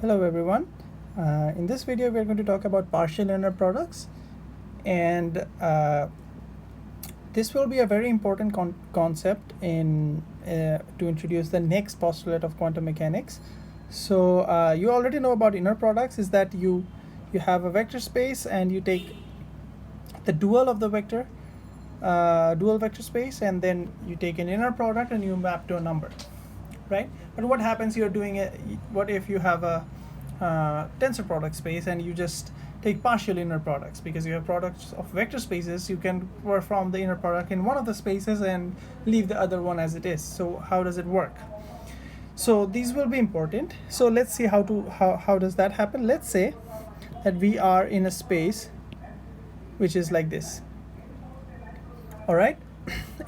Hello everyone. In this video we are going to talk about partial inner products, and this will be a very important concept to introduce the next postulate of quantum mechanics. So you already know about inner products is that you have a vector space and you take the dual of the dual vector space, and then you take an inner product and you map to a number, right? But what happens, you're doing it, what if you have a tensor product space and you just take partial inner products? Because you have products of vector spaces, you can perform the inner product in one of the spaces and leave the other one as it is. So how does it work? So these will be important. So let's see how does that happen. Let's say that we are in a space which is like this, all right?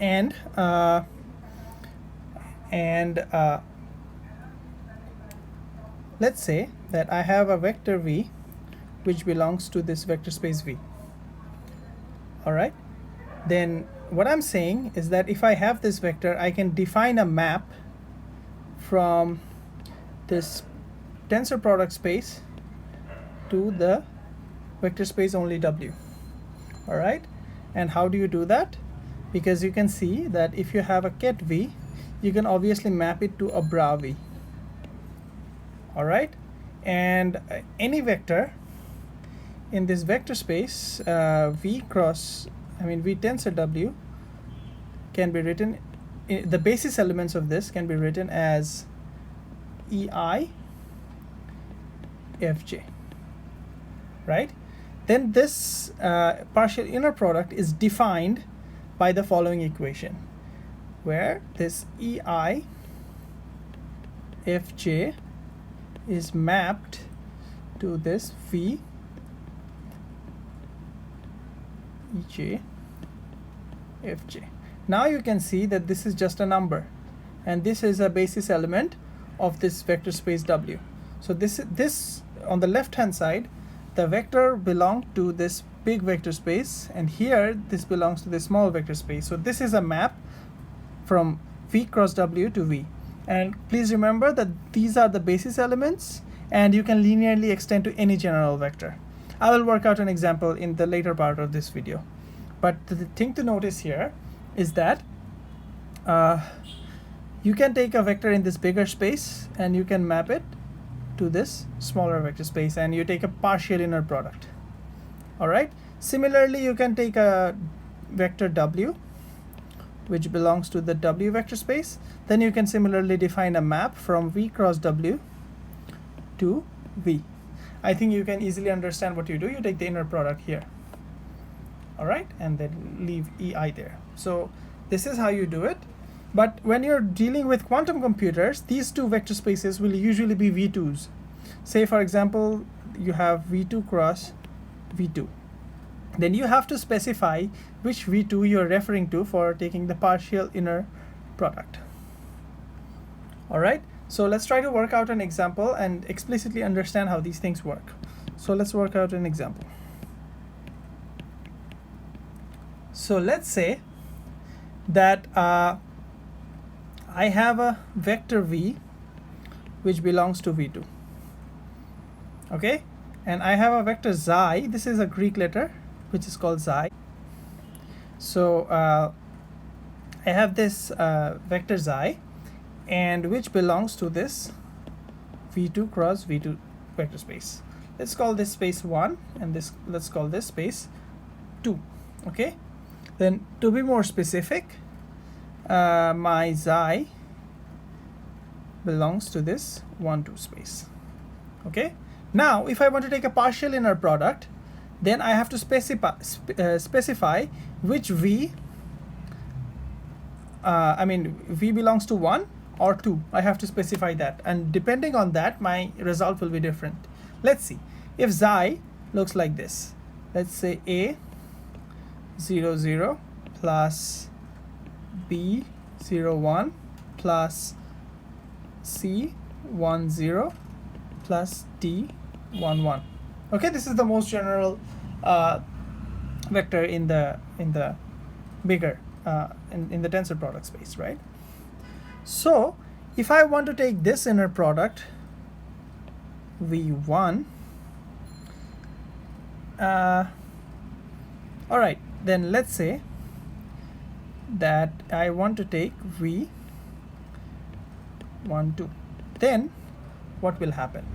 and let's say that I have a vector v which belongs to this vector space v. All right, then what I'm saying is that if I have this vector, I can define a map from this tensor product space to the vector space only w. All right, and how do you do that? Because you can see that if you have a ket v, you can obviously map it to a bra v. All right, and any vector in this vector space v tensor w can be written, the basis elements of this can be written as ei fj, right? Then this partial inner product is defined by the following equation, where this ei fj is mapped to this v ej fj. Now you can see that this is just a number, and this is a basis element of this vector space w. So this on the left hand side, the vector belongs to this big vector space, and here this belongs to the small vector space. So this is a map from v cross w to v. And please remember that these are the basis elements, and you can linearly extend to any general vector. I will work out an example in the later part of this video. But the thing to notice here is that you can take a vector in this bigger space and you can map it to this smaller vector space, and you take a partial inner product. All right. Similarly, you can take a vector w which belongs to the w vector space. Then you can similarly define a map from v cross w to v. I think you can easily understand what you do. You take the inner product here, all right, and then leave ei there. So this is how you do it. But when you're dealing with quantum computers, these two vector spaces will usually be v2s. Say for example, you have v2 cross v2. Then you have to specify which v2 you're referring to for taking the partial inner product. All right, so let's try to work out an example and explicitly understand how these things work. So let's work out an example. So let's say that I have a vector v which belongs to v2, okay, and I have a vector xi. This is a Greek letter which is called xi. So I have this vector xi, and which belongs to this v2 cross v2 vector space. Let's call this space 1, and let's call this space 2. Okay, then to be more specific, my xi belongs to this 1 2 space. Okay, now if I want to take a partial inner product, then I have to specify which v v belongs to 1 or 2. I have to specify that, and depending on that my result will be different. Let's see. If xi looks like this, let's say a 0 0 plus b 0 1 plus c 1 0 plus d 1 1. Okay, this is the most general vector in the bigger in the tensor product space, right? So if I want to take this inner product, v1. All right, then let's say that I want to take v1, 2. Then what will happen?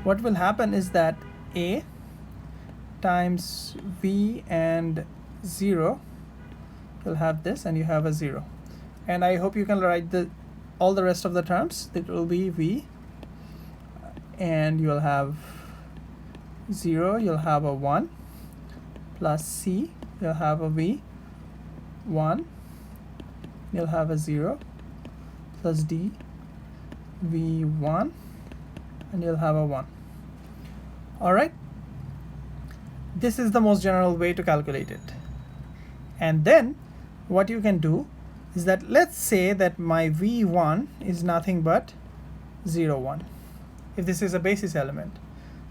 What will happen is that a times v and 0, you'll have this and you have a 0. And I hope you can write all the rest of the terms. It will be v, and you'll have 0, you'll have a 1, plus c, you'll have a v, 1, you'll have a 0, plus d, v1, and you'll have a 1. All right, this is the most general way to calculate it. And then what you can do is that, let's say that my v1 is nothing but 0, 1. If this is a basis element,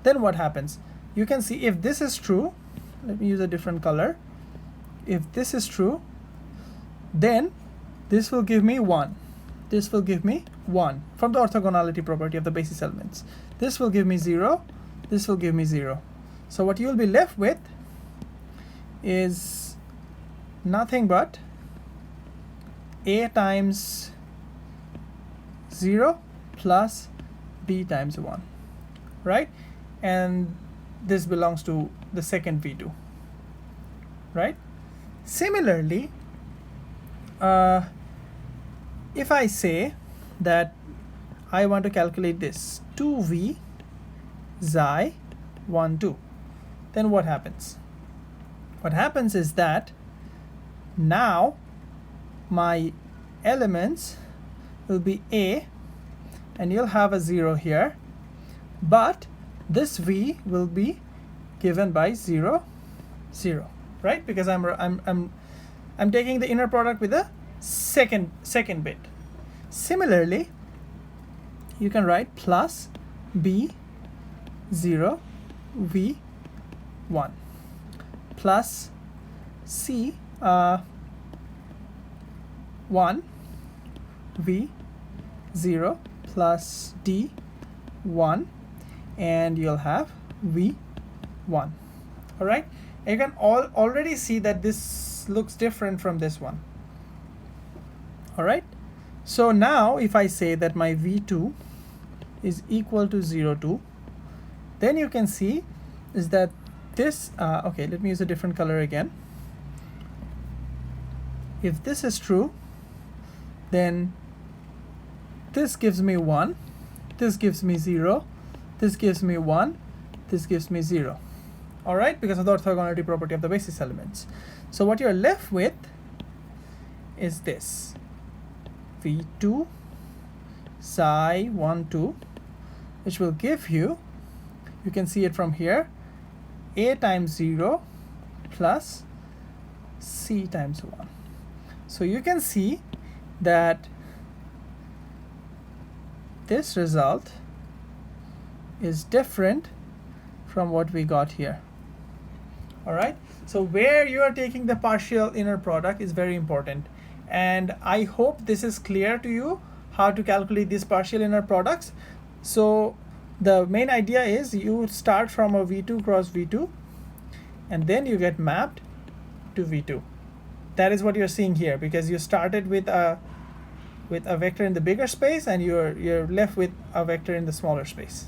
then what happens? You can see if this is true, let me use a different color. If this is true, then this will give me 1. This will give me 1 from the orthogonality property of the basis elements. This will give me 0. This will give me 0. So what you will be left with is nothing but a times 0 plus b times 1, right? And this belongs to the second v2, right? Similarly, if I say that I want to calculate this 2v xi 1, 2, then what happens? What happens is that now my elements will be a, and you'll have a 0 here, but this v will be given by 0, 0, right? Because I'm taking the inner product with a second bit. Similarly, you can write plus b 0 v 1 plus c 1 v 0 plus d 1, and you'll have v 1. All right, you can already see that this looks different from this one. All right, so now if I say that my v2 is equal to 0, 2, then you can see is that this okay, let me use a different color again. If this is true, then this gives me 1, this gives me 0, this gives me 1, this gives me 0. All right, because of the orthogonality property of the basis elements. So what you're left with is this v2 psi 1, 2, which will give you, you can see it from here, a times 0 plus c times 1. So you can see that this result is different from what we got here. All right, so where you are taking the partial inner product is very important, and I hope this is clear to you how to calculate these partial inner products. So the main idea is you start from a v2 cross v2, and then you get mapped to v2. That is what you're seeing here, because you started with a vector in the bigger space and you're left with a vector in the smaller space.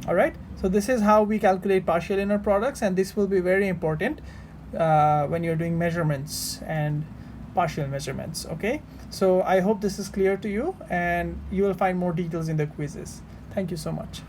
All right, so this is how we calculate partial inner products, and this will be very important when you're doing measurements and partial measurements. Okay, so I hope this is clear to you, and you will find more details in the quizzes. Thank you so much.